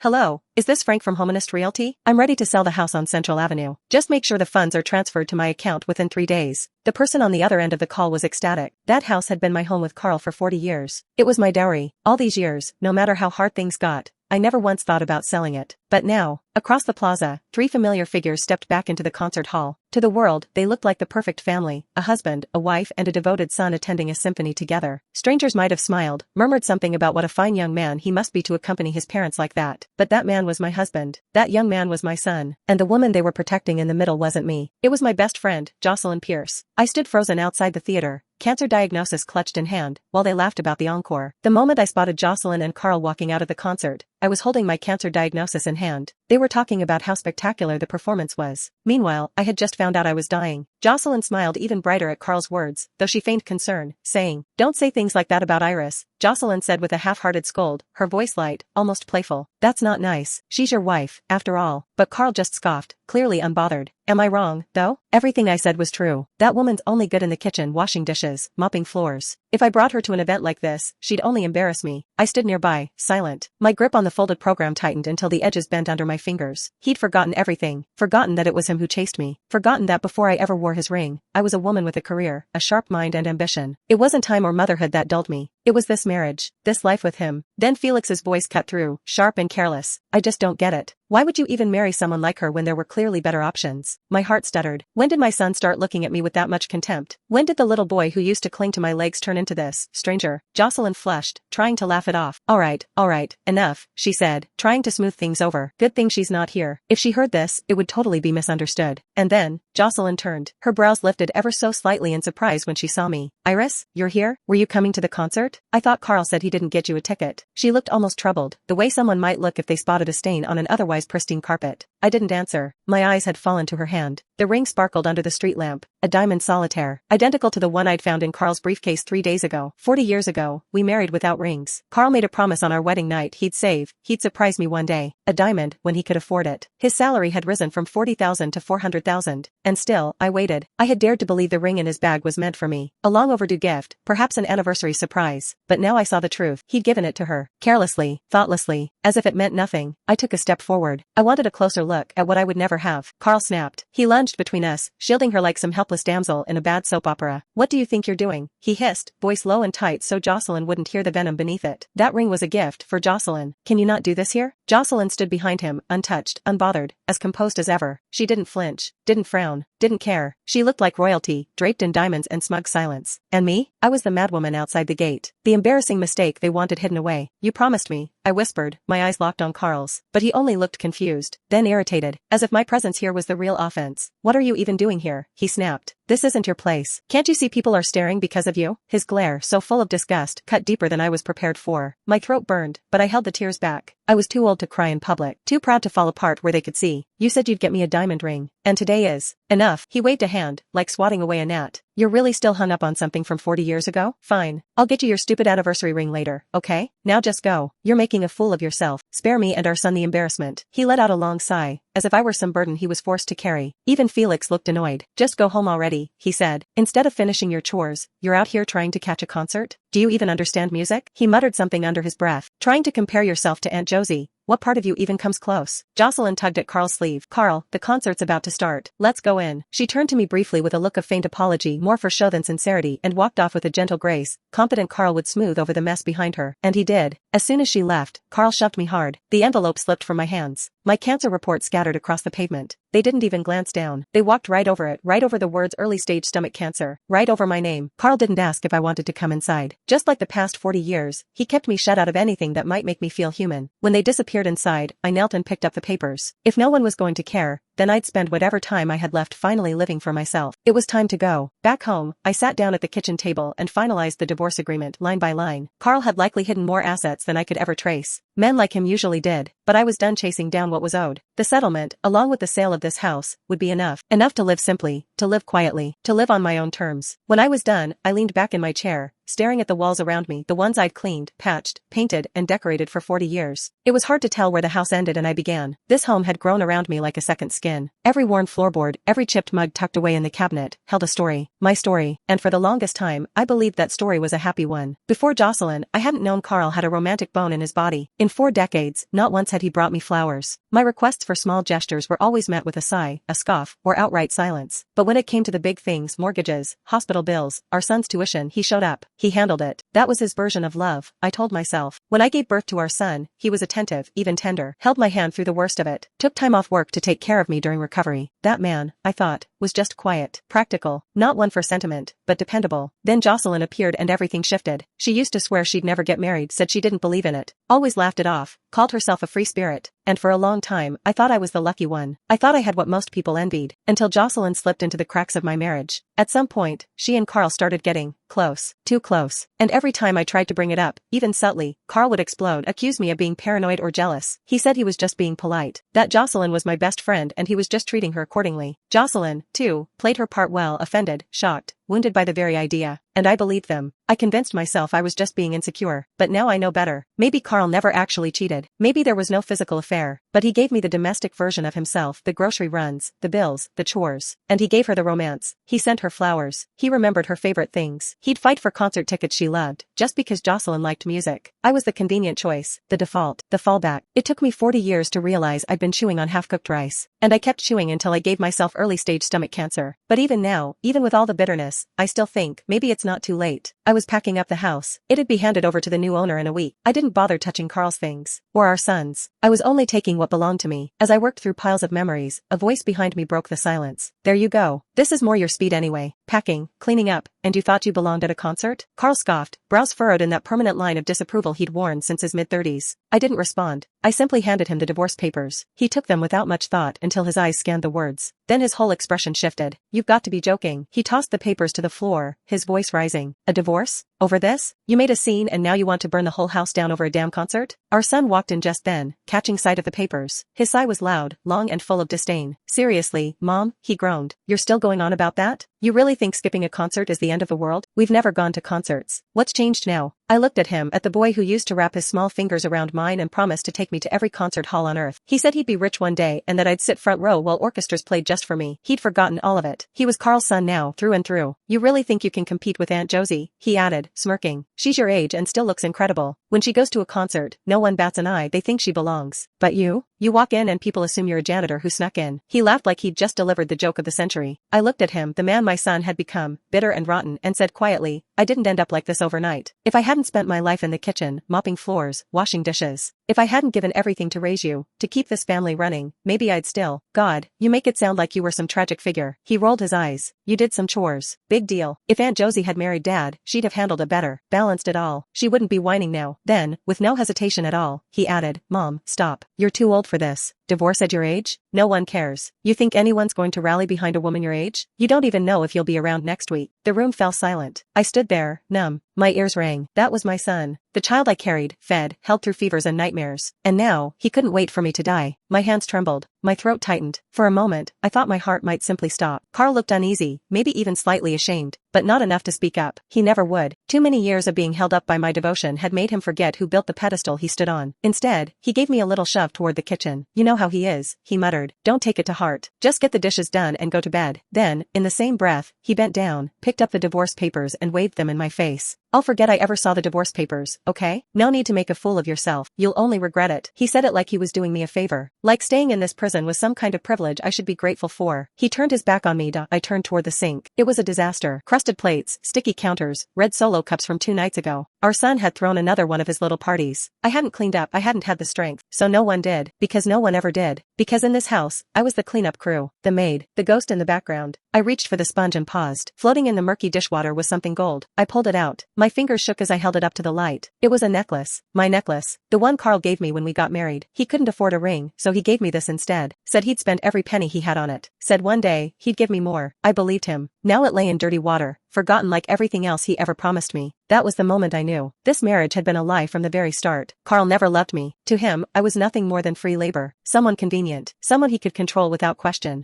Hello, is this Frank from Homeist Realty? I'm ready to sell the house on Central Avenue. Just make sure the funds are transferred to my account within 3 days. The person on the other end of the call was ecstatic. That house had been my home with Carl for 40 years. It was my dowry. All these years, no matter how hard things got, I never once thought about selling it. But now, across the plaza, 3 familiar figures stepped back into the concert hall. To the world, they looked like the perfect family, a husband, a wife and a devoted son attending a symphony together. Strangers might have smiled, murmured something about what a fine young man he must be to accompany his parents like that. But that man was my husband. That young man was my son. And the woman they were protecting in the middle wasn't me. It was my best friend, Jocelyn Pierce. I stood frozen outside the theater, cancer diagnosis clutched in hand, while they laughed about the encore. The moment I spotted Jocelyn and Carl walking out of the concert, I was holding my cancer diagnosis in hand. They were talking about how spectacular the performance was. Meanwhile, I had just found out I was dying. Jocelyn smiled even brighter at Carl's words, though she feigned concern, saying, "Don't say things like that about Iris," Jocelyn said with a half-hearted scold, her voice light, almost playful. "That's not nice. She's your wife, after all." But Carl just scoffed, clearly unbothered. Am I wrong, though? Everything I said was true. That woman's only good in the kitchen washing dishes, mopping floors. If I brought her to an event like this, she'd only embarrass me. I stood nearby, silent. My grip on the folded program tightened until the edges bent under my fingers. He'd forgotten everything. Forgotten that it was him who chased me. Forgotten that before I ever wore his ring, I was a woman with a career, a sharp mind and ambition. It wasn't time or motherhood that dulled me. It was this marriage, this life with him. Then Felix's voice cut through, sharp and careless. I just don't get it. Why would you even marry someone like her when there were clearly better options? My heart stuttered. When did my son start looking at me with that much contempt? When did the little boy who used to cling to my legs turn into this stranger? Jocelyn flushed, trying to laugh it off. All right, enough, she said, trying to smooth things over. Good thing she's not here. If she heard this, it would totally be misunderstood. And then, Jocelyn turned. Her brows lifted ever so slightly in surprise when she saw me. Iris, you're here? Were you coming to the concert? I thought Carl said he didn't get you a ticket. She looked almost troubled, the way someone might look if they spotted a stain on an otherwise pristine carpet. I didn't answer. My eyes had fallen to her hand. The ring sparkled under the street lamp, a diamond solitaire, identical to the one I'd found in Carl's briefcase 3 days ago. 40 years ago, we married without rings. Carl made a promise on our wedding night he'd surprise me one day. A diamond, when he could afford it. His salary had risen from 40,000 to 400,000. And still, I waited. I had dared to believe the ring in his bag was meant for me. A long overdue gift, perhaps an anniversary surprise. But now I saw the truth. He'd given it to her. Carelessly, thoughtlessly, as if it meant nothing. I took a step forward. I wanted a closer look at what I would never have. Carl snapped. He lunged between us, shielding her like some helpless damsel in a bad soap opera. "What do you think you're doing?" he hissed, voice low and tight so Jocelyn wouldn't hear the venom beneath it. That ring was a gift for Jocelyn. Can you not do this here? Jocelyn stood behind him, untouched, unbothered, as composed as ever. She didn't flinch, didn't frown, didn't care. She looked like royalty, draped in diamonds and smug silence. And me? I was the madwoman outside the gate. The embarrassing mistake they wanted hidden away. "You promised me," I whispered, my eyes locked on Carl's. But he only looked confused, then irritated, as if my presence here was the real offense. "What are you even doing here?" he snapped. "This isn't your place. Can't you see people are staring because of you?" His glare, so full of disgust, cut deeper than I was prepared for. My throat burned, but I held the tears back. I was too old to cry in public, too proud to fall apart where they could see. "You said you'd get me a diamond ring. And today is enough." He waved a hand, like swatting away a gnat. "You're really still hung up on something from 40 years ago? Fine. I'll get you your stupid anniversary ring later, okay? Now just go. You're making a fool of yourself. Spare me and our son the embarrassment." He let out a long sigh, as if I were some burden he was forced to carry. Even Felix looked annoyed. "Just go home already," he said. "Instead of finishing your chores, you're out here trying to catch a concert? Do you even understand music?" He muttered something under his breath. "Trying to compare yourself to Aunt Josie. What part of you even comes close?" Jocelyn tugged at Carl's sleeve. "Carl, the concert's about to start. Let's go in." She turned to me briefly with a look of faint apology, more for show than sincerity, and walked off with a gentle grace, confident Carl would smooth over the mess behind her. And he did. As soon as she left, Carl shoved me hard. The envelope slipped from my hands. My cancer report scattered across the pavement. They didn't even glance down. They walked right over it, right over the words early-stage stomach cancer, right over my name. Carl didn't ask if I wanted to come inside. Just like the past 40 years, he kept me shut out of anything that might make me feel human. When they disappeared inside, I knelt and picked up the papers. If no one was going to care, then I'd spend whatever time I had left finally living for myself. It was time to go. Back home, I sat down at the kitchen table and finalized the divorce agreement line by line. Carl had likely hidden more assets than I could ever trace. Men like him usually did, but I was done chasing down what was owed. The settlement, along with the sale of this house, would be enough. Enough to live simply, to live quietly, to live on my own terms. When I was done, I leaned back in my chair, staring at the walls around me, the ones I'd cleaned, patched, painted, and decorated for 40 years. It was hard to tell where the house ended and I began. This home had grown around me like a second skin. Every worn floorboard, every chipped mug tucked away in the cabinet, held a story. My story. And for the longest time, I believed that story was a happy one. Before Jocelyn, I hadn't known Carl had a romantic bone in his body. In 4 decades, not once had he brought me flowers. My requests for small gestures were always met with a sigh, a scoff, or outright silence. But when it came to the big things, mortgages, hospital bills, our son's tuition, he showed up. He handled it. That was his version of love, I told myself. When I gave birth to our son, he was attentive, even tender, held my hand through the worst of it, took time off work to take care of me during recovery. That man, I thought, was just quiet, practical, not one for sentiment, but dependable. Then Jocelyn appeared and everything shifted. She used to swear she'd never get married, said she didn't believe in it, always laughed it off, called herself a free spirit. And for a long time, I thought I was the lucky one. I thought I had what most people envied, until Jocelyn slipped into the cracks of my marriage. At some point, she and Carl started getting close, too close. And every time I tried to bring it up, even subtly, Carl would explode, accuse me of being paranoid or jealous. He said he was just being polite, that Jocelyn was my best friend and he was just treating her accordingly. Jocelyn, too, played her part well, offended, shocked, wounded by the very idea. And I believed them. I convinced myself I was just being insecure. But now I know better. Maybe Carl never actually cheated. Maybe there was no physical affair. But he gave me the domestic version of himself, the grocery runs, the bills, the chores. And he gave her the romance. He sent her flowers. He remembered her favorite things. He'd fight for concert tickets she loved, just because Jocelyn liked music. I was the convenient choice, the default, the fallback. It took me 40 years to realize I'd been chewing on half-cooked rice. And I kept chewing until I gave myself early-stage stomach cancer. But even now, even with all the bitterness, I still think, maybe it's not too late. I was packing up the house. It'd be handed over to the new owner in a week. I didn't bother touching Carl's things. Or our son's. I was only taking what belonged to me. As I worked through piles of memories, a voice behind me broke the silence. There you go. This is more your speed anyway. Packing, cleaning up, and you thought you belonged at a concert? Carl scoffed, brows furrowed in that permanent line of disapproval he'd worn since his mid-30s. I didn't respond. I simply handed him the divorce papers. He took them without much thought until his eyes scanned the words. Then his whole expression shifted. You've got to be joking. He tossed the papers to the floor, his voice rising. A divorce? Over this? You made a scene and now you want to burn the whole house down over a damn concert? Our son walked in just then, catching sight of the papers. His sigh was loud, long and full of disdain. Seriously, Mom, he groaned. You're still going on about that? You really think skipping a concert is the end of the world? We've never gone to concerts. What's changed now? I looked at him, at the boy who used to wrap his small fingers around mine and promised to take me to every concert hall on earth. He said he'd be rich one day and that I'd sit front row while orchestras played just for me. He'd forgotten all of it. He was Carl's son now, through and through. You really think you can compete with Aunt Josie? He added, smirking. She's your age and still looks incredible. When she goes to a concert, no one bats an eye, they think she belongs. But you? You walk in and people assume you're a janitor who snuck in. He laughed like he'd just delivered the joke of the century. I looked at him, the man my son had become, bitter and rotten, and said quietly, I didn't end up like this overnight. If I hadn't spent my life in the kitchen, mopping floors, washing dishes, if I hadn't given everything to raise you, to keep this family running, maybe I'd still. God, you make it sound like you were some tragic figure. He rolled his eyes. You did some chores. Big deal. If Aunt Josie had married Dad, she'd have handled it better, balanced it all. She wouldn't be whining now. Then, with no hesitation at all, he added, Mom, stop. You're too old for this. Divorce at your age? No one cares. You think anyone's going to rally behind a woman your age? You don't even know if you'll be around next week. The room fell silent. I stood there, numb. My ears rang. That was my son. The child I carried, fed, held through fevers and nightmares. And now, he couldn't wait for me to die. My hands trembled. My throat tightened. For a moment, I thought my heart might simply stop. Carl looked uneasy, maybe even slightly ashamed, but not enough to speak up. He never would. Too many years of being held up by my devotion had made him forget who built the pedestal he stood on. Instead, he gave me a little shove toward the kitchen. You know how he is, he muttered. Don't take it to heart. Just get the dishes done and go to bed. Then, in the same breath, he bent down, picked up the divorce papers and waved them in my face. I'll forget I ever saw the divorce papers, okay? No need to make a fool of yourself. You'll only regret it. He said it like he was doing me a favor. Like staying in this prison was some kind of privilege I should be grateful for. He turned his back on me. I turned toward the sink. It was a disaster. Crusted plates, sticky counters, red Solo cups from 2 nights ago. Our son had thrown another one of his little parties. I hadn't cleaned up. I hadn't had the strength. So no one did. Because no one ever did. Because in this house, I was the cleanup crew. The maid. The ghost in the background. I reached for the sponge and paused. Floating in the murky dishwater was something gold. I pulled it out. My fingers shook as I held it up to the light. It was a necklace. My necklace. The one Carl gave me when we got married. He couldn't afford a ring, so he gave me this instead. Said he'd spend every penny he had on it. Said one day, he'd give me more. I believed him. Now it lay in dirty water, forgotten like everything else he ever promised me. That was the moment I knew. This marriage had been a lie from the very start. Carl never loved me. To him, I was nothing more than free labor. Someone convenient. Someone he could control without question.